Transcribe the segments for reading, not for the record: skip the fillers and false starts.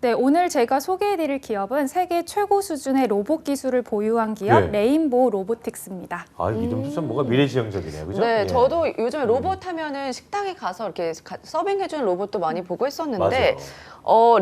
네, 오늘 제가 소개해드릴 기업은 세계 최고 수준의 로봇 기술을 보유한 기업 네. 레인보우 로보틱스입니다. 아, 이름도 참 뭔가 미래지향적이네요, 그죠? 네, 예. 저도 요즘에 로봇 하면은 식당에 가서 이렇게 서빙해주는 로봇도 많이 보고 했었는데, 맞아요.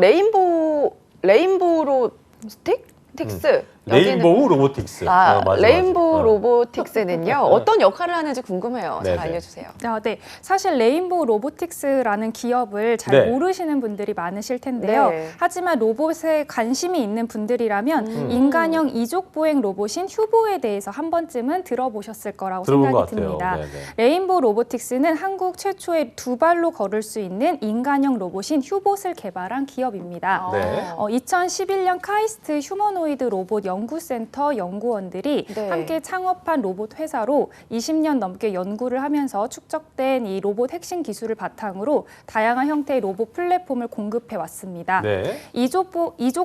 레인보우 로보틱스. 레인보우 로보틱스. 맞아, 레인보우 맞아. 로보틱스는요, 어떤 역할을 하는지 궁금해요. 잘 네네. 알려주세요. 네, 사실 레인보우 로보틱스라는 기업을 잘 네. 모르시는 분들이 많으실 텐데요. 네. 하지만 로봇에 관심이 있는 분들이라면 인간형 이족 보행 로봇인 휴보에 대해서 한 번쯤은 들어보셨을 거라고 들어본 것 생각이 같아요. 듭니다. 네네. 레인보우 로보틱스는 한국 최초의 두 발로 걸을 수 있는 인간형 로봇인 휴봇을 개발한 기업입니다. 네. 2011년 카이스트 휴머노이드 로봇 연구센터 연구원들이 네. 함께 창업한 로봇 회사로 20년 넘게 연구를 하면서 축적된 이 로봇 핵심 기술을 바탕으로 다양한 형태의 로봇 플랫폼을 공급해 왔습니다. 네. 이족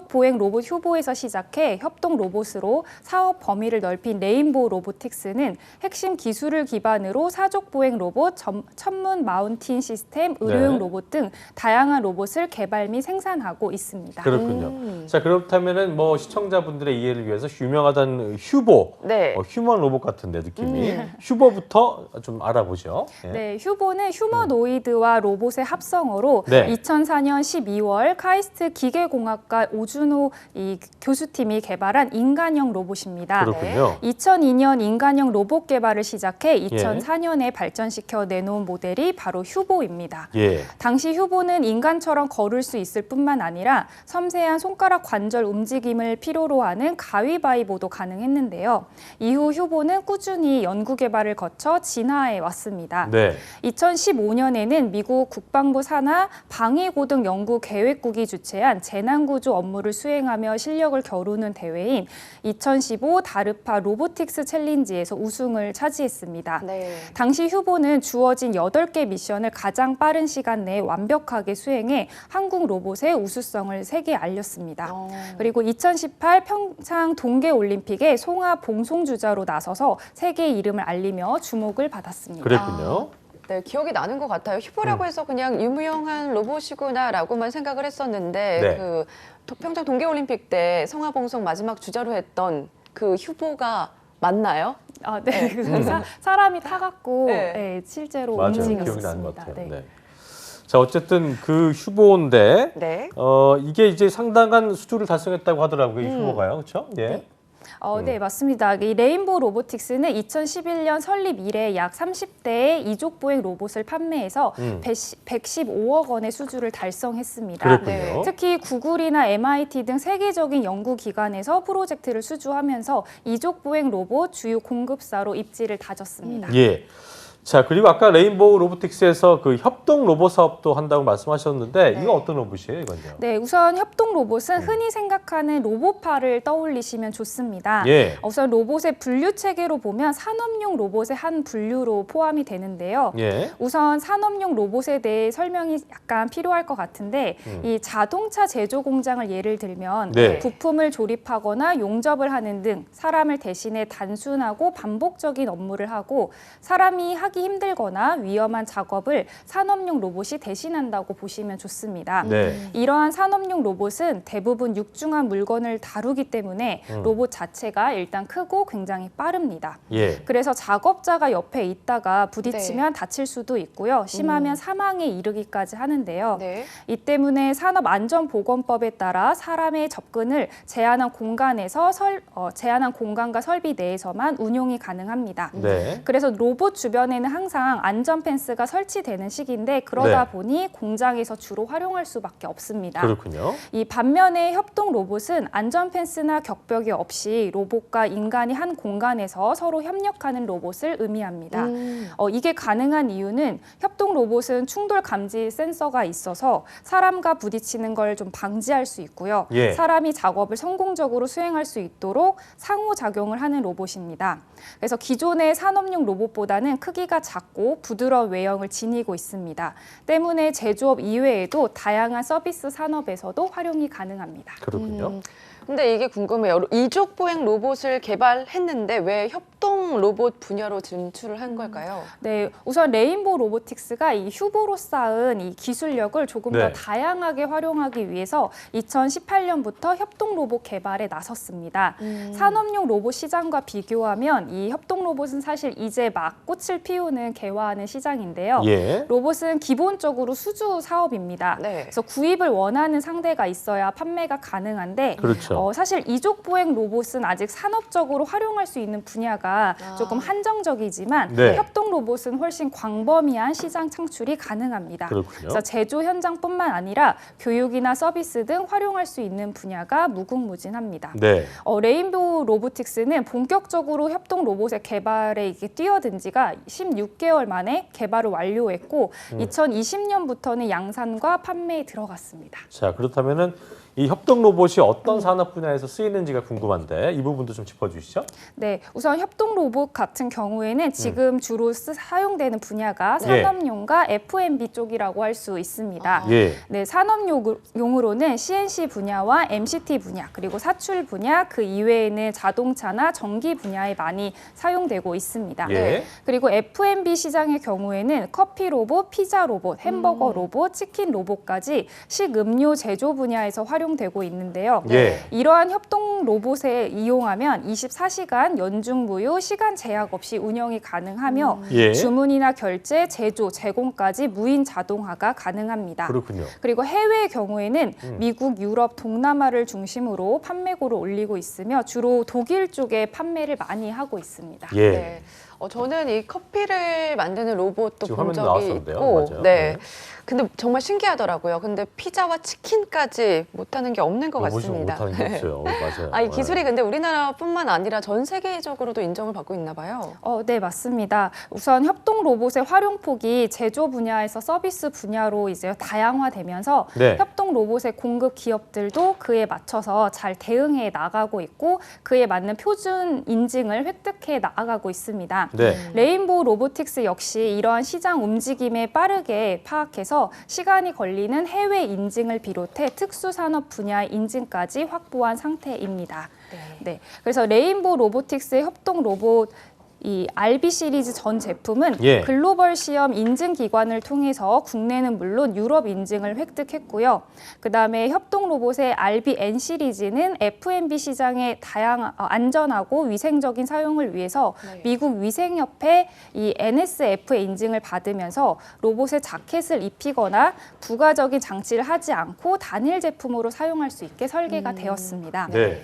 보행 로봇 휴보에서 시작해 협동 로봇으로 사업 범위를 넓힌 레인보우 로보틱스는 핵심 기술을 기반으로 사족 보행 로봇, 천문 마운틴 시스템, 의료용 네. 로봇 등 다양한 로봇을 개발 및 생산하고 있습니다. 그렇군요. 자, 그렇다면은 뭐 시청자분들의 이해를 위해서 유명하던 휴보, 네. 휴먼 로봇 같은데 느낌이. 휴보부터 좀 알아보죠. 예. 네, 휴보는 휴머노이드와 로봇의 합성어로 네. 2004년 12월 카이스트 기계공학과 오준호 이 교수팀이 개발한 인간형 로봇입니다. 그렇군요. 2002년 인간형 로봇 개발을 시작해 2004년에 발전시켜 내놓은 모델이 바로 휴보입니다. 예. 당시 휴보는 인간처럼 걸을 수 있을 뿐만 아니라 섬세한 손가락 관절 움직임을 필요로 하는 가위바위보도 가능했는데요. 이후 휴보는 꾸준히 연구 개발을 거쳐 진화해 왔습니다. 네. 2015년에는 미국 국방부 산하 방위고등 연구계획국이 주최한 재난구조 업무를 수행하며 실력을 겨루는 대회인 2015 다르파 로보틱스 챌린지에서 우승을 차지했습니다. 네. 당시 휴보는 주어진 8개 미션을 가장 빠른 시간 내에 완벽하게 수행해 한국 로봇의 우수성을 세계에 알렸습니다. 그리고 2018 평창 동계올림픽에 송하 봉송주자로 나서서 세계 이름을 알리며 주목을 받았습니다. 그랬군요. 네, 기억이 나는 것 같아요. 휴보라고 해서 그냥 유명한 로봇이구나라고만 생각을 했었는데 네. 그 평창 동계올림픽 때 성화봉송 마지막 주자로 했던 그 휴보가 맞나요? 네. 그래서 사람이 타갖고 네. 네, 실제로 맞아요. 움직였습니다. 기억이 나는 것 같아요. 네. 네. 자, 어쨌든 그 휴보인데 네. 이게 이제 상당한 수주를 달성했다고 하더라고요. 이 휴보가요. 그렇죠? 예. 네, 맞습니다. 이 레인보우 로보틱스는 2011년 설립 이래 약 30대의 이족보행 로봇을 판매해서 115억 원의 수주를 달성했습니다. 그랬군요. 네. 특히 구글이나 MIT 등 세계적인 연구기관에서 프로젝트를 수주하면서 이족보행 로봇 주요 공급사로 입지를 다졌습니다. 예. 자, 그리고 아까 레인보우 로보틱스에서 그 협동 로봇 사업도 한다고 말씀하셨는데 이거 어떤 로봇이에요, 이건요? 네, 우선 협동 로봇은 흔히 생각하는 로봇파를 떠올리시면 좋습니다. 예. 우선 로봇의 분류 체계로 보면 산업용 로봇의 한 분류로 포함이 되는데요. 예. 우선 산업용 로봇에 대해 설명이 약간 필요할 것 같은데 이 자동차 제조 공장을 예를 들면 네. 부품을 조립하거나 용접을 하는 등 사람을 대신해 단순하고 반복적인 업무를 하고 사람이 하기 힘들거나 위험한 작업을 산업용 로봇이 대신한다고 보시면 좋습니다. 네. 이러한 산업용 로봇은 대부분 육중한 물건을 다루기 때문에 로봇 자체가 일단 크고 굉장히 빠릅니다. 예. 그래서 작업자가 옆에 있다가 부딪히면 다칠 수도 있고요. 심하면 사망에 이르기까지 하는데요. 네. 이 때문에 산업안전보건법에 따라 사람의 접근을 제한한 공간과 설비 내에서만 운용이 가능합니다. 네. 그래서 로봇 주변에는 항상 안전 펜스가 설치되는 시기인데 그러다 네. 보니 공장에서 주로 활용할 수밖에 없습니다. 그렇군요. 이 반면에 협동 로봇은 안전 펜스나 격벽이 없이 로봇과 인간이 한 공간에서 서로 협력하는 로봇을 의미합니다. 이게 가능한 이유는 협동 로봇은 충돌 감지 센서가 있어서 사람과 부딪히는 걸 좀 방지할 수 있고요. 예. 사람이 작업을 성공적으로 수행할 수 있도록 상호작용을 하는 로봇입니다. 그래서 기존의 산업용 로봇보다는 크기가 크기가 작고 부드러운 외형을 지니고 있습니다. 때문에 제조업 이외에도 다양한 서비스 산업에서도 활용이 가능합니다. 그렇군요. 근데 이게 궁금해요. 이족 보행 로봇을 개발했는데 왜 협동 로봇 분야로 진출을 한 걸까요? 네, 우선 레인보우 로보틱스가 이 휴보로 쌓은 이 기술력을 조금 네. 더 다양하게 활용하기 위해서 2018년부터 협동 로봇 개발에 나섰습니다. 산업용 로봇 시장과 비교하면 이 협동 로봇은 사실 이제 막 꽃을 피우는 개화하는 시장인데요. 예. 로봇은 기본적으로 수주 사업입니다. 네. 그래서 구입을 원하는 상대가 있어야 판매가 가능한데 그렇죠. 사실 이족 보행 로봇은 아직 산업적으로 활용할 수 있는 분야가 조금 한정적이지만 네. 협동 로봇은 훨씬 광범위한 시장 창출이 가능합니다. 그렇군요. 그래서 제조 현장뿐만 아니라 교육이나 서비스 등 활용할 수 있는 분야가 무궁무진합니다. 네. 레인보우 로보틱스는 본격적으로 협동 로봇의 개발에 이게 뛰어든 지가 16개월 만에 개발을 완료했고 2020년부터는 양산과 판매에 들어갔습니다. 자, 그렇다면은 이 협동 로봇이 어떤 산업 분야에서 쓰이는지가 궁금한데 이 부분도 좀 짚어주시죠. 네, 우선 협동 로봇 같은 경우에는 지금 주로 사용되는 분야가 예. 산업용과 F&B 쪽이라고 할 수 있습니다. 예. 네, 산업용으로는 CNC 분야와 MCT 분야, 그리고 사출 분야, 그 이외에는 자동차나 전기 분야에 많이 사용되고 있습니다. 예. 그리고 F&B 시장의 경우에는 커피 로봇, 피자 로봇, 햄버거 로봇, 치킨 로봇까지 식음료 제조 분야에서 활용되고 있는데요. 예. 이러한 협동 로봇에 이용하면 24시간 연중 무휴, 시간 제약 없이 운영이 가능하며 예. 주문이나 결제, 제조, 제공까지 무인 자동화가 가능합니다. 그렇군요. 그리고 해외의 경우에는 미국, 유럽, 동남아를 중심으로 판매고를 올리고 있으며 주로 독일 쪽에 판매를 많이 하고 있습니다. 예. 네. 저는 이 커피를 만드는 로봇도 지금 본 화면에 적이 나왔었는데요. 있고, 맞아요. 네. 네. 근데 정말 신기하더라고요. 근데 피자와 치킨까지 못하는 게 없는 것 로봇이 같습니다. 못하는 게 없어요. 맞아요. 이 기술이 근데 우리나라뿐만 아니라 전 세계적으로도 인정을 받고 있나 봐요. 네, 맞습니다. 우선 협동 로봇의 활용폭이 제조 분야에서 서비스 분야로 이제 다양화되면서 네. 협동 로봇의 공급 기업들도 그에 맞춰서 잘 대응해 나가고 있고 그에 맞는 표준 인증을 획득해 나아가고 있습니다. 네. 레인보우 로보틱스 역시 이러한 시장 움직임에 빠르게 파악해서 시간이 걸리는 해외 인증을 비롯해 특수 산업 분야의 인증까지 확보한 상태입니다. 네. 그래서 레인보우 로보틱스의 협동 로봇 이 RB 시리즈 전 제품은 예. 글로벌 시험 인증 기관을 통해서 국내는 물론 유럽 인증을 획득했고요. 그다음에 협동 로봇의 RBN 시리즈는 F&B 시장의 다양한 안전하고 위생적인 사용을 위해서 미국 위생협회 이 NSF의 인증을 받으면서 로봇에 자켓을 입히거나 부가적인 장치를 하지 않고 단일 제품으로 사용할 수 있게 설계가 되었습니다. 네.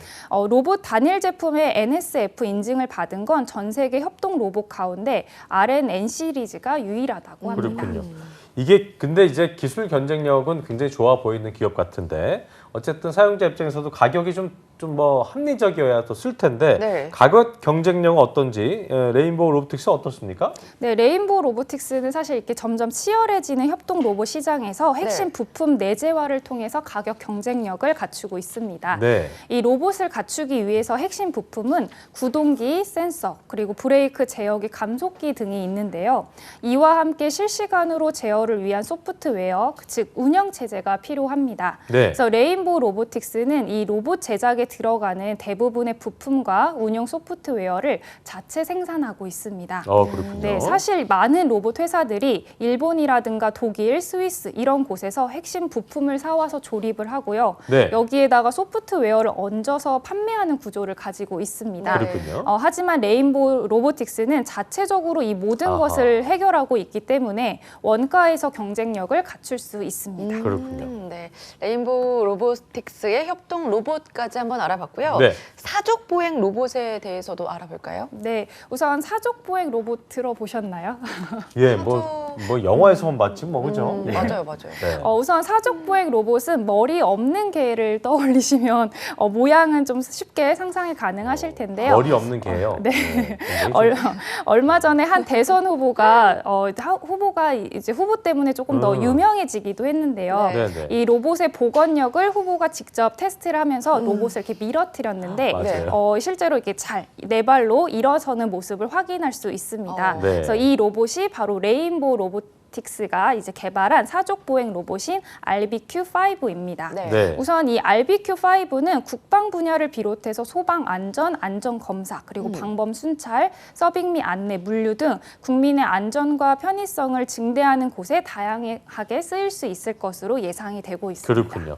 로봇 단일 제품의 NSF 인증을 받은 건 전 세계 협동 로봇 가운데 RNN 시리즈가 유일하다고 합니다. 그렇군요. 이게 근데 이제 기술 경쟁력은 굉장히 좋아 보이는 기업 같은데 어쨌든 사용자 입장에서도 가격이 좀 뭐 합리적이어야 더 쓸 텐데 네. 가격 경쟁력은 어떤지 레인보우 로보틱스 어떻습니까? 네, 레인보우 로보틱스는 사실 이렇게 점점 치열해지는 협동 로봇 시장에서 핵심 부품 내재화를 통해서 가격 경쟁력을 갖추고 있습니다. 네. 이 로봇을 갖추기 위해서 핵심 부품은 구동기, 센서, 그리고 브레이크 제어기, 감속기 등이 있는데요. 이와 함께 실시간으로 제어를 위한 소프트웨어, 즉 운영 체제가 필요합니다. 네. 그래서 레인보우 로보틱스는 이 로봇 제작에 들어가는 대부분의 부품과 운영 소프트웨어를 자체 생산하고 있습니다. 그렇군요. 네, 사실 많은 로봇 회사들이 일본이라든가 독일, 스위스 이런 곳에서 핵심 부품을 사와서 조립을 하고요. 네. 여기에다가 소프트웨어를 얹어서 판매하는 구조를 가지고 있습니다. 그렇군요. 하지만 레인보우 로보틱스는 자체적으로 이 모든 아하. 것을 해결하고 있기 때문에 원가에서 경쟁력을 갖출 수 있습니다. 그렇군요. 네. 레인보우 로보틱스의 협동 로봇까지 한번 알아봤고요. 네. 사족 보행 로봇에 대해서도 알아볼까요? 네, 우선 사족 보행 로봇 들어보셨나요? 예, 뭐 뭐 영화에서만 봤지 뭐 그죠? 예. 맞아요, 맞아요. 네. 우선 사족보행 로봇은 머리 없는 개를 떠올리시면 모양은 좀 쉽게 상상이 가능하실 텐데요. 머리 없는 개예요. 네. 굉장히 얼마 전에 한 대선 후보가 후보가 이제 후보 때문에 조금 더 유명해지기도 했는데요. 네. 네네. 이 로봇의 복원력을 후보가 직접 테스트를 하면서 로봇을 이렇게 밀어뜨렸는데 맞아요. 실제로 이렇게 잘 네 발로 일어서는 모습을 확인할 수 있습니다. 네. 그래서 이 로봇이 바로 레인보우 로보틱스가 이제 개발한 사족 보행 로봇인 RBQ5입니다. 네. 네. 우선 이 RBQ5는 국방 분야를 비롯해서 소방 안전, 안전 검사, 그리고 방범 순찰, 서빙 및 안내, 물류 등 국민의 안전과 편의성을 증대하는 곳에 다양하게 쓰일 수 있을 것으로 예상이 되고 있습니다. 그렇군요.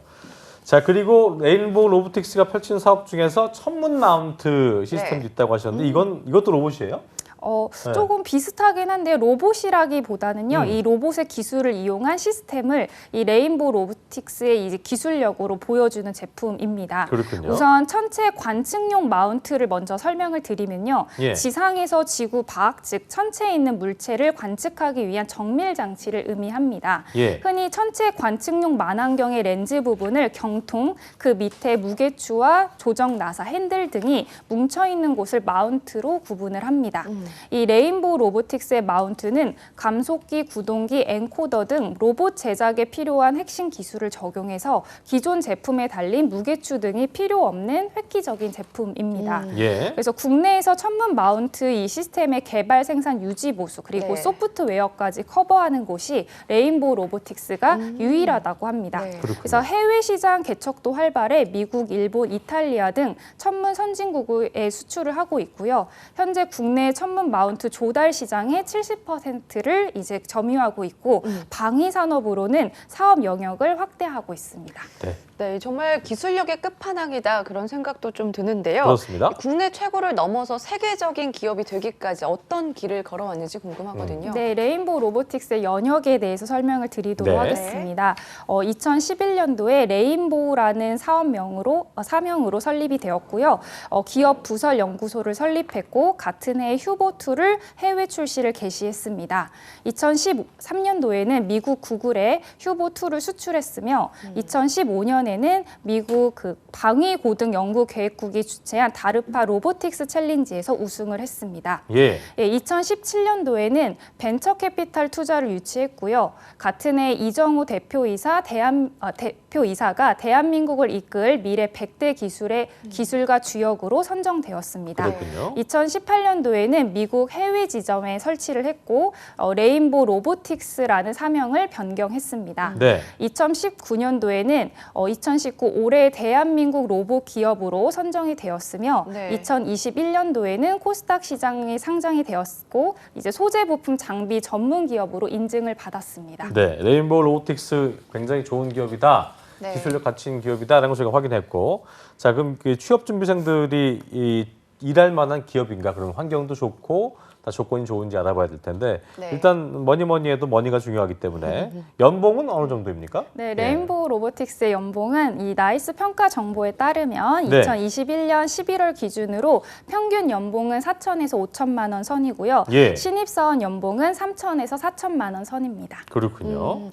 자, 그리고 레인보우 로보틱스가 펼치는 사업 중에서 천문 마운트 시스템도 있다고 하셨는데 이것도 로봇이에요? 네. 조금 비슷하긴 한데 로봇이라기보다는요. 이 로봇의 기술을 이용한 시스템을 이 레인보우 로보틱스의 이제 기술력으로 보여주는 제품입니다. 그렇군요. 우선 천체 관측용 마운트를 먼저 설명을 드리면요. 예. 지상에서 지구 밖, 즉 천체에 있는 물체를 관측하기 위한 정밀 장치를 의미합니다. 예. 흔히 천체 관측용 만안경의 렌즈 부분을 경통, 그 밑에 무게추와 조정 나사, 핸들 등이 뭉쳐있는 곳을 마운트로 구분을 합니다. 이 레인보우 로보틱스의 마운트는 감속기, 구동기, 엔코더 등 로봇 제작에 필요한 핵심 기술을 적용해서 기존 제품에 달린 무게추 등이 필요 없는 획기적인 제품입니다. 예. 그래서 국내에서 천문 마운트 이 시스템의 개발, 생산, 유지, 보수 그리고 네. 소프트웨어까지 커버하는 곳이 레인보우 로보틱스가 유일하다고 합니다. 네. 그래서 해외 시장 개척도 활발해 미국, 일본, 이탈리아 등 천문 선진국에 수출을 하고 있고요. 현재 국내 천문 마운트 조달 시장의 70%를 이제 점유하고 있고 방위 산업으로는 사업 영역을 확대하고 있습니다. 네. 네, 정말 기술력의 끝판왕이다 그런 생각도 좀 드는데요. 그렇습니다. 국내 최고를 넘어서 세계적인 기업이 되기까지 어떤 길을 걸어왔는지 궁금하거든요. 네, 레인보우 로보틱스의 연역에 대해서 설명을 드리도록 네. 하겠습니다. 2011년도에 레인보우라는 사명으로 설립이 되었고요. 기업 부설 연구소를 설립했고 같은 해 휴보2를 해외 출시를 개시했습니다. 2013년도에는 미국 구글에 휴보2를 수출했으며 2015년에는 미국 방위 고등 연구 계획국이 주최한 다르파 로보틱스 챌린지에서 우승을 했습니다. 예. 2017년도에는 벤처 캐피탈 투자를 유치했고요. 같은 해 이정우 대표이사가 대한민국을 이끌 미래 100대 기술의 기술가 주역으로 선정되었습니다. 그렇군요. 2018년도에는 미국 해외 지점에 설치를 했고 레인보우 로보틱스라는 사명을 변경했습니다. 네. 2019년도에는 2019 올해 대한민국 로봇 기업으로 선정이 되었으며 네. 2021년도에는 코스닥 시장에 상장이 되었고 이제 소재 부품 장비 전문 기업으로 인증을 받았습니다. 네. 레인보우 로보틱스 굉장히 좋은 기업이다. 네. 기술력 갖춘 기업이다라는 걸 저희가 확인했고, 자 그럼 그 취업 준비생들이 일할 만한 기업인가? 그럼 환경도 좋고 다 조건이 좋은지 알아봐야 될 텐데 네. 일단 뭐니 해도 머니가 중요하기 때문에 연봉은 어느 정도입니까? 네, 레인보우 로보틱스의 연봉은 이 나이스 평가 정보에 따르면 네. 2021년 11월 기준으로 평균 연봉은 4천에서 5천만 원 선이고요. 예. 신입사원 연봉은 3천에서 4천만 원 선입니다. 그렇군요.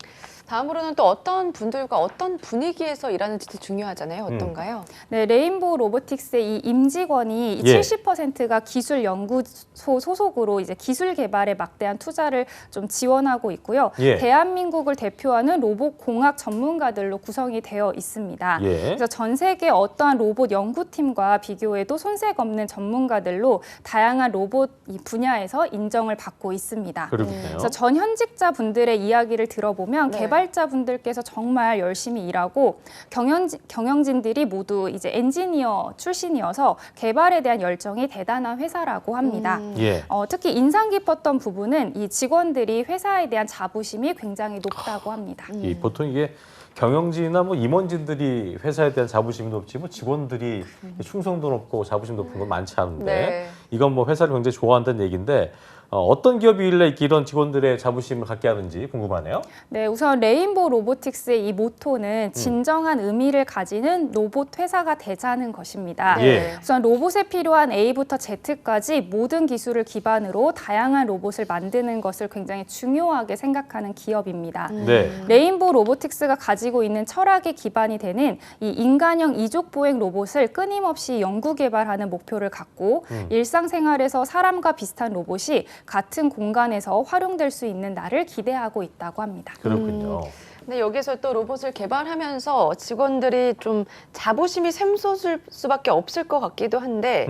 다음으로는 또 어떤 분들과 어떤 분위기에서 일하는지 중요하잖아요. 어떤가요? 네, 레인보우 로보틱스의 이 임직원이 예. 70%가 기술 연구소 소속으로 이제 기술 개발에 막대한 투자를 좀 지원하고 있고요. 예. 대한민국을 대표하는 로봇 공학 전문가들로 구성이 되어 있습니다. 예. 그래서 전 세계 어떠한 로봇 연구팀과 비교해도 손색 없는 전문가들로 다양한 로봇 이 분야에서 인정을 받고 있습니다. 그렇군요. 그래서 전 현직자 분들의 이야기를 들어보면 네. 개발자분들께서 정말 열심히 일하고 경영진들이 모두 이제 엔지니어 출신이어서 개발에 대한 열정이 대단한 회사라고 합니다. 예. 특히 인상 깊었던 부분은 이 직원들이 회사에 대한 자부심이 굉장히 높다고 합니다. 보통 이게 경영진이나 뭐 임원진들이 회사에 대한 자부심이 높지 뭐 직원들이 충성도 높고 자부심 높은 건 많지 않은데 네. 이건 뭐 회사를 굉장히 좋아한다는 얘기인데 어떤 기업이길래 이런 직원들의 자부심을 갖게 하는지 궁금하네요. 네, 우선 레인보우 로보틱스의 이 모토는 진정한 의미를 가지는 로봇 회사가 되자는 것입니다. 예. 우선 로봇에 필요한 A부터 Z까지 모든 기술을 기반으로 다양한 로봇을 만드는 것을 굉장히 중요하게 생각하는 기업입니다. 네. 레인보우 로보틱스가 가지고 있는 철학의 기반이 되는 이 인간형 이족 보행 로봇을 끊임없이 연구 개발하는 목표를 갖고 일상생활에서 사람과 비슷한 로봇이 같은 공간에서 활용될 수 있는 날을 기대하고 있다고 합니다. 그렇군요. 근데 여기서 또 로봇을 개발하면서 직원들이 좀 자부심이 샘솟을 수밖에 없을 것 같기도 한데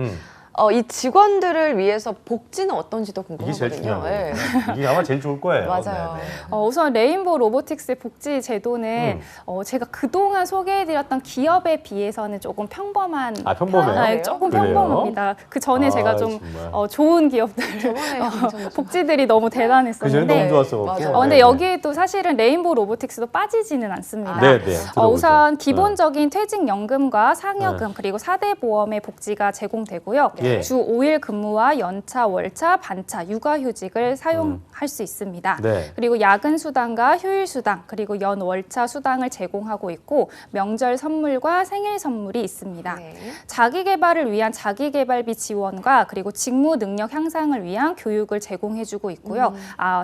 이 직원들을 위해서 복지는 어떤지도 이게 제일 궁금하거든요. 중요한 예. 거예요. 이게 아마 제일 좋을 거예요. 맞아요. 네네. 우선 레인보우 로보틱스의 복지 제도는 제가 그동안 소개해드렸던 기업에 비해서는 조금 평범한 평범해요? 그래요? 조금 그래요? 평범합니다. 그 전에 제가 좀 정말. 좋은 기업들 저번에 완전 복지들이 너무 그전에 대단했었는데 너무 좋았어. 맞아요. 근데 여기에도 사실은 레인보우 로보틱스도 빠지지는 않습니다. 네, 네. 들어보죠. 우선 기본적인 퇴직연금과 상여금 그리고 4대 보험의 복지가 제공되고요. 예. 주 5일 근무와 연차, 월차, 반차, 육아휴직을 사용할 수 있습니다. 네. 그리고 야근 수당과 휴일 수당, 그리고 연 월차 수당을 제공하고 있고 명절 선물과 생일 선물이 있습니다. 네. 자기 개발을 위한 자기 개발비 지원과 그리고 직무 능력 향상을 위한 교육을 제공해주고 있고요.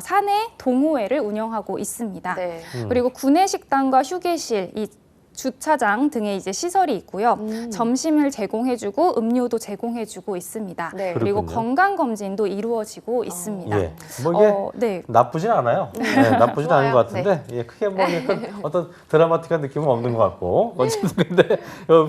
사내 동호회를 운영하고 있습니다. 네. 그리고 구내 식당과 휴게실, 이 주차장 등의 이제 시설이 있고요. 점심을 제공해주고 음료도 제공해주고 있습니다. 네. 그리고 그렇군요. 건강 검진도 이루어지고 있습니다. 예. 뭐 이게 네. 나쁘진 않아요. 네, 나쁘진 않은 것 좋아요. 같은데 예, 크게 뭐 어떤 드라마틱한 느낌은 없는 것 같고 어쨌든 근데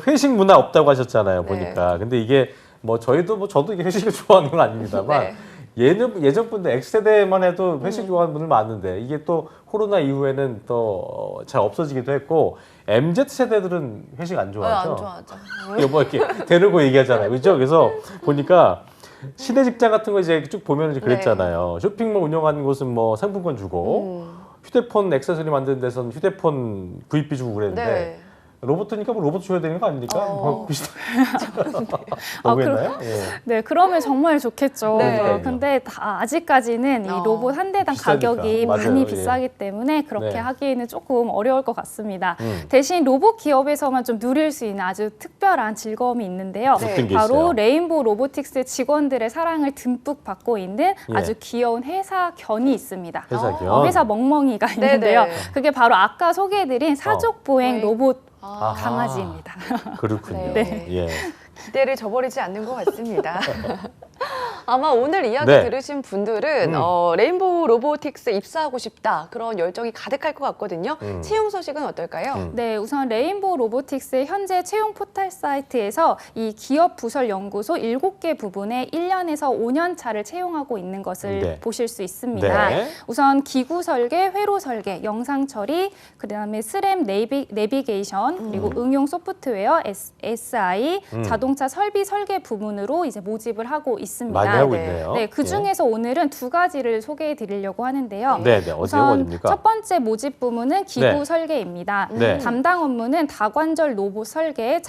회식 문화 없다고 하셨잖아요. 네. 보니까 근데 이게 뭐 저도 이게 회식을 좋아하는 건 아닙니다만 네. 예전 분들 X세대만 해도 회식 좋아하는 분들 많은데 이게 또 코로나 이후에는 또 잘 없어지기도 했고 MZ 세대들은 회식 안 좋아하죠. 안 좋아하죠. 이거 뭐 이렇게 대놓고 얘기하잖아요. 그렇죠? 그래서 보니까 시내 직장 같은 거 이제 쭉 보면 이제 그랬잖아요. 쇼핑몰 운영하는 곳은 뭐 상품권 주고 휴대폰 액세서리 만드는 데서는 휴대폰 구입비 주고 그랬는데 네. 로봇이니까 뭐 로봇 줘야 되는 거 아닙니까? 뭐 비슷한. 아, 너무했나요? 예. 네, 그러면 정말 좋겠죠. 네. 근데 아직까지는 이 로봇 한 대당 비싸니까. 가격이 맞아요. 많이 예. 비싸기 때문에 그렇게 네. 하기에는 조금 어려울 것 같습니다. 대신 로봇 기업에서만 좀 누릴 수 있는 아주 특별한 즐거움이 있는데요. 네. 어떤 게 바로 있어요? 레인보우 로보틱스 직원들의 사랑을 듬뿍 받고 있는 예. 아주 귀여운 회사 견이 있습니다. 회사견. 회사 멍멍이가 있는데요. 그게 바로 아까 소개해드린 사족 보행 보행. 로봇 아하. 강아지입니다. 그렇군요. 네. 예. 기대를 저버리지 않는 것 같습니다. 아마 오늘 이야기 네. 들으신 분들은 레인보우 로보틱스에 입사하고 싶다 그런 열정이 가득할 것 같거든요. 채용 소식은 어떨까요? 네, 우선 레인보우 로보틱스의 현재 채용 포털 사이트에서 이 기업 부설 연구소 7개 부분에 1년에서 5년 차를 채용하고 있는 것을 네. 보실 수 있습니다. 네. 우선 기구 설계, 회로 설계, 영상 처리, 그다음에 스램 내비게이션, 그리고 응용 소프트웨어, SI, 자동차 설비 설계 부문으로 이제 모집을 하고 있습니다. 많이 하고 네. 있네요. 네, 그 중에서 오늘은 두 가지를 소개해 드리려고 하는데요. 네, 네. 어디요? 우선 어디입니까? 첫 번째 모집 부문은 기구 네. 설계입니다. 네. 담당 업무는 다관절 로봇 설계,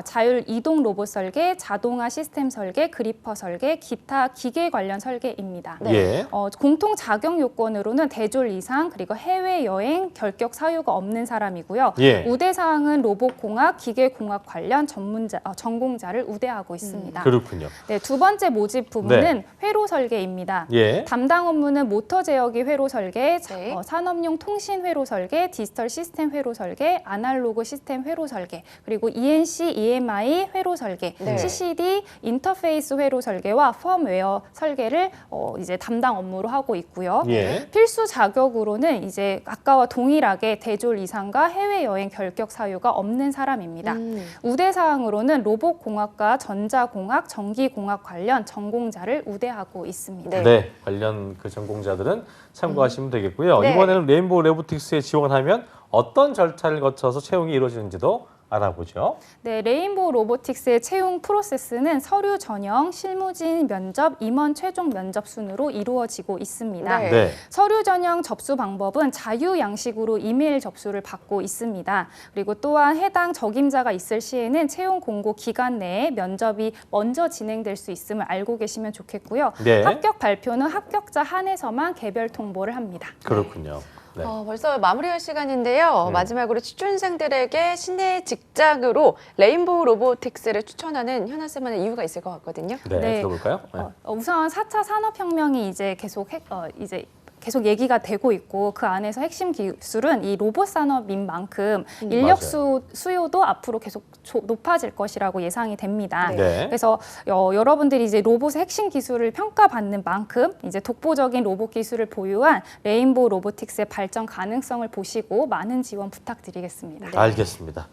자율 이동 로봇 설계, 자동화 시스템 설계, 그리퍼 설계, 기타 기계 관련 설계입니다. 네. 예. 공통 자격 요건으로는 대졸 이상 그리고 해외 여행 결격 사유가 없는 사람이고요. 예. 우대 사항은 로봇 공학, 기계 공학 관련 전공자를 우대하고 있습니다. 그렇군요. 네, 두 번째 모집 부문은 회로 설계입니다. 예. 담당 업무는 모터 제어기 회로 설계, 네. 산업용 통신 회로 설계, 디지털 시스템 회로 설계, 아날로그 시스템 회로 설계, 그리고 ENC, EMI 회로 설계, 네. CCD 인터페이스 회로 설계와 펌웨어 설계를 이제 담당 업무로 하고 있고요. 예. 필수 자격으로는 이제 아까와 동일하게 대졸 이상과 해외 여행 결격 사유가 없는 사람입니다. 우대 사항으로는 로봇 공학과 전자공학, 전기공학 관련 전공자를 우대하고 있습니다. 네. 네. 관련 그 전공자들은 참고하시면 되겠고요. 네. 이번에는 레인보우 로보틱스에 지원하면 어떤 절차를 거쳐서 채용이 이루어지는지도 알아보죠. 네, 레인보우 로보틱스의 채용 프로세스는 서류 전형, 실무진 면접, 임원 최종 면접 순으로 이루어지고 있습니다. 네. 네. 서류 전형 접수 방법은 자유 양식으로 이메일 접수를 받고 있습니다. 그리고 또한 해당 적임자가 있을 시에는 채용 공고 기간 내에 면접이 먼저 진행될 수 있음을 알고 계시면 좋겠고요. 네. 합격 발표는 합격자 한해서만 개별 통보를 합니다. 그렇군요. 네. 벌써 마무리할 시간인데요. 네. 마지막으로 취준생들에게 시내 직장으로 레인보우 로보틱스를 추천하는 현아쌤만의 이유가 있을 것 같거든요. 네, 네. 들어볼까요? 네. 우선 4차 산업혁명이 이제 계속 얘기가 되고 있고 그 안에서 핵심 기술은 이 로봇 산업인 만큼 인력 수요도 앞으로 계속 높아질 것이라고 예상이 됩니다. 네. 그래서 여러분들이 이제 로봇의 핵심 기술을 평가받는 만큼 이제 독보적인 로봇 기술을 보유한 레인보우 로보틱스의 발전 가능성을 보시고 많은 지원 부탁드리겠습니다. 알겠습니다.